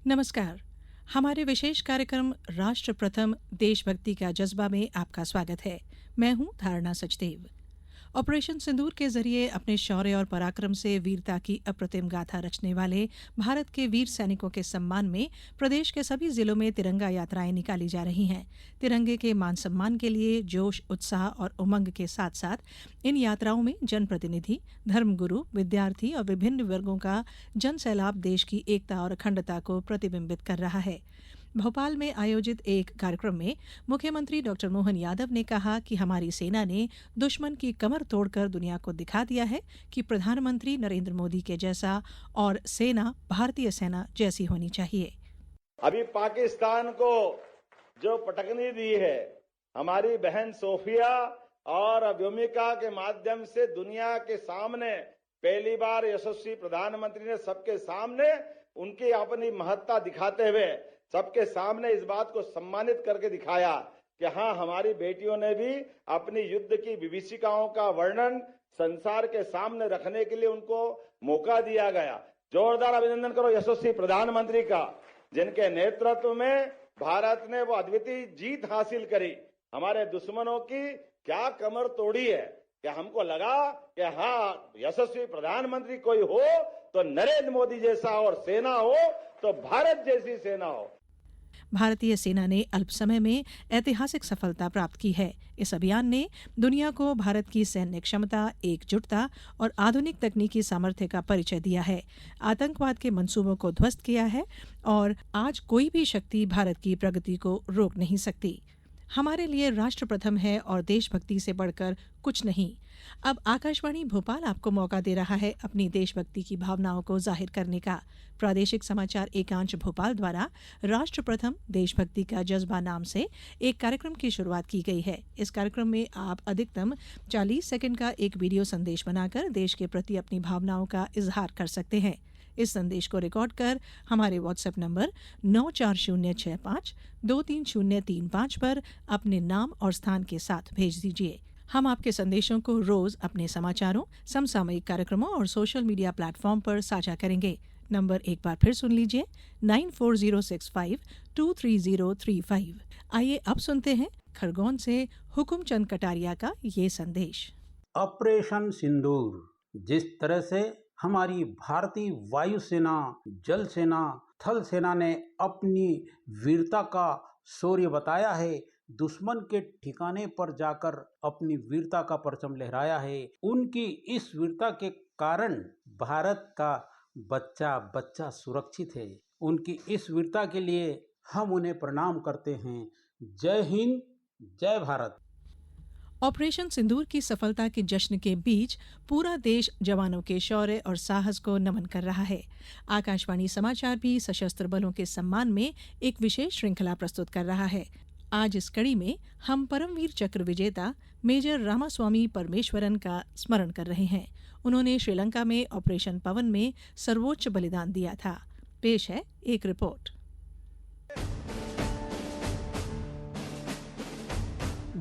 नमस्कार। हमारे विशेष कार्यक्रम राष्ट्र प्रथम देशभक्ति का जज्बा में आपका स्वागत है। मैं हूं धारणा सचदेव। ऑपरेशन सिंदूर के जरिए अपने शौर्य और पराक्रम से वीरता की अप्रतिम गाथा रचने वाले भारत के वीर सैनिकों के सम्मान में प्रदेश के सभी जिलों में तिरंगा यात्राएं निकाली जा रही हैं। तिरंगे के मान सम्मान के लिए जोश, उत्साह और उमंग के साथ साथ इन यात्राओं में जनप्रतिनिधि, धर्मगुरु, विद्यार्थी और विभिन्न वर्गों का जन सैलाब देश की एकता और अखंडता को प्रतिबिंबित कर रहा है। भोपाल में आयोजित एक कार्यक्रम में मुख्यमंत्री डॉक्टर मोहन यादव ने कहा कि हमारी सेना ने दुश्मन की कमर तोड़कर दुनिया को दिखा दिया है कि प्रधानमंत्री नरेंद्र मोदी के जैसा और सेना भारतीय सेना जैसी होनी चाहिए। अभी पाकिस्तान को जो पटकनी दी है, हमारी बहन सोफिया और व्योमिका के माध्यम से दुनिया के सामने पहली बार यशस्वी प्रधानमंत्री ने सबके सामने उनकी अपनी महत्ता दिखाते हुए सबके सामने इस बात को सम्मानित करके दिखाया कि हाँ, हमारी बेटियों ने भी अपनी युद्ध की विभीषिकाओं का वर्णन संसार के सामने रखने के लिए उनको मौका दिया गया। जोरदार अभिनंदन करो यशस्वी प्रधानमंत्री का, जिनके नेतृत्व में भारत ने वो अद्वितीय जीत हासिल करी, हमारे दुश्मनों की क्या कमर तोड़ी है। कि हमको लगा कि हाँ, यशस्वी प्रधानमंत्री कोई हो तो नरेंद्र मोदी जैसा और सेना हो तो भारत जैसी सेना हो। भारतीय सेना ने अल्प समय में ऐतिहासिक सफलता प्राप्त की है। इस अभियान ने दुनिया को भारत की सैन्य क्षमता, एकजुटता और आधुनिक तकनीकी सामर्थ्य का परिचय दिया है, आतंकवाद के मंसूबों को ध्वस्त किया है और आज कोई भी शक्ति भारत की प्रगति को रोक नहीं सकती। हमारे लिए राष्ट्र प्रथम है और देशभक्ति से बढ़कर कुछ नहीं। अब आकाशवाणी भोपाल आपको मौका दे रहा है अपनी देशभक्ति की भावनाओं को जाहिर करने का। प्रादेशिक समाचार एकांश भोपाल द्वारा राष्ट्र प्रथम देशभक्ति का जज्बा नाम से एक कार्यक्रम की शुरुआत की गई है। इस कार्यक्रम में आप अधिकतम 40 सेकंड का एक वीडियो संदेश बनाकर देश के प्रति अपनी भावनाओं का इजहार कर सकते हैं। इस संदेश को रिकॉर्ड कर हमारे व्हाट्सएप नंबर 9406523035 पर अपने नाम और स्थान के साथ भेज दीजिए। हम आपके संदेशों को रोज अपने समाचारों, समसामयिक कार्यक्रमों और सोशल मीडिया प्लेटफॉर्म पर साझा करेंगे। नंबर एक बार फिर सुन लीजिए, 9406523035। आइए अब सुनते हैं खरगोन से हुकुमचंद कटारिया का ये संदेश। ऑपरेशन सिंदूर जिस तरह से हमारी भारतीय वायुसेना, जल सेना, थल सेना ने अपनी वीरता का शौर्य बताया है, दुश्मन के ठिकाने पर जाकर अपनी वीरता का परचम लहराया है, उनकी इस वीरता के कारण भारत का बच्चा बच्चा सुरक्षित है। उनकी इस वीरता के लिए हम उन्हें प्रणाम करते हैं। जय हिंद, जय भारत। ऑपरेशन सिंदूर की सफलता के जश्न के बीच पूरा देश जवानों के शौर्य और साहस को नमन कर रहा है। आकाशवाणी समाचार भी सशस्त्र बलों के सम्मान में एक विशेष श्रृंखला प्रस्तुत कर रहा है। आज इस कड़ी में हम परमवीर चक्र विजेता मेजर रामास्वामी परमेश्वरन का स्मरण कर रहे हैं। उन्होंने श्रीलंका में ऑपरेशन पवन में सर्वोच्च बलिदान दिया था। पेश है एक रिपोर्ट।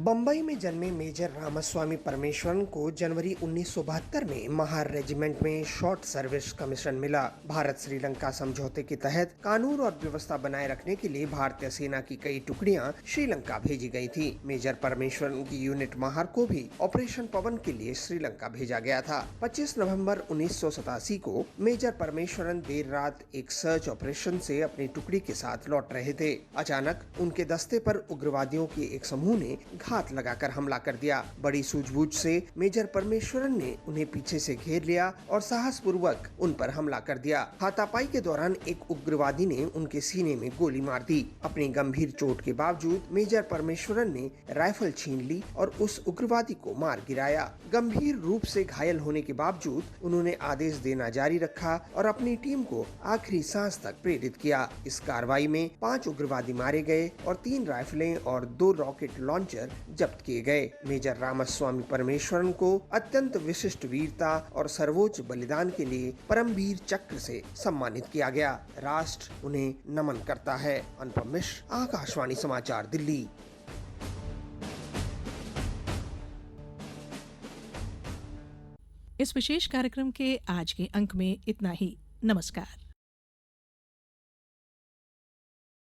बम्बई में जन्मे मेजर रामास्वामी परमेश्वरन को जनवरी 1972 में महार रेजिमेंट में शॉर्ट सर्विस कमीशन मिला। भारत श्रीलंका समझौते के तहत कानून और व्यवस्था बनाए रखने के लिए भारतीय सेना की कई टुकड़ियां श्रीलंका भेजी गई थी। मेजर परमेश्वरन की यूनिट महार को भी ऑपरेशन पवन के लिए श्रीलंका भेजा गया था। 25 नवंबर 1987 को मेजर परमेश्वरन देर रात एक सर्च ऑपरेशन से अपनी टुकड़ी के साथ लौट रहे थे। अचानक उनके दस्ते पर उग्रवादियों के एक समूह ने घात लगाकर हमला कर दिया। बड़ी सूझबूझ से मेजर परमेश्वरन ने उन्हें पीछे से घेर लिया और साहस पूर्वक उन पर हमला कर दिया। हाथापाई के दौरान एक उग्रवादी ने उनके सीने में गोली मार दी। अपनी गंभीर चोट के बावजूद मेजर परमेश्वरन ने राइफल छीन ली और उस उग्रवादी को मार गिराया। गंभीर रूप से घायल होने के बावजूद उन्होंने आदेश देना जारी रखा और अपनी टीम को आखिरी सांस तक प्रेरित किया। इस कार्रवाई में 5 उग्रवादी मारे गए और 3 राइफलें और 2 रॉकेट लॉन्चर जब्त किए गए। मेजर रामास्वामी परमेश्वरन को अत्यंत विशिष्ट वीरता और सर्वोच्च बलिदान के लिए परमवीर चक्र से सम्मानित किया गया। राष्ट्र उन्हें नमन करता है। अनुपम मिश्र, आकाशवाणी समाचार, दिल्ली। इस विशेष कार्यक्रम के आज के अंक में इतना ही। नमस्कार।